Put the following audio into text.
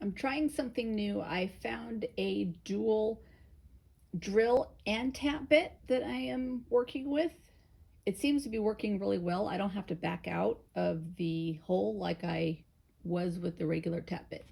I'm trying something new. I found a dual drill and tap bit that I am working with. It seems to be working really well. I don't have to back out of the hole like I was with the regular tap bit.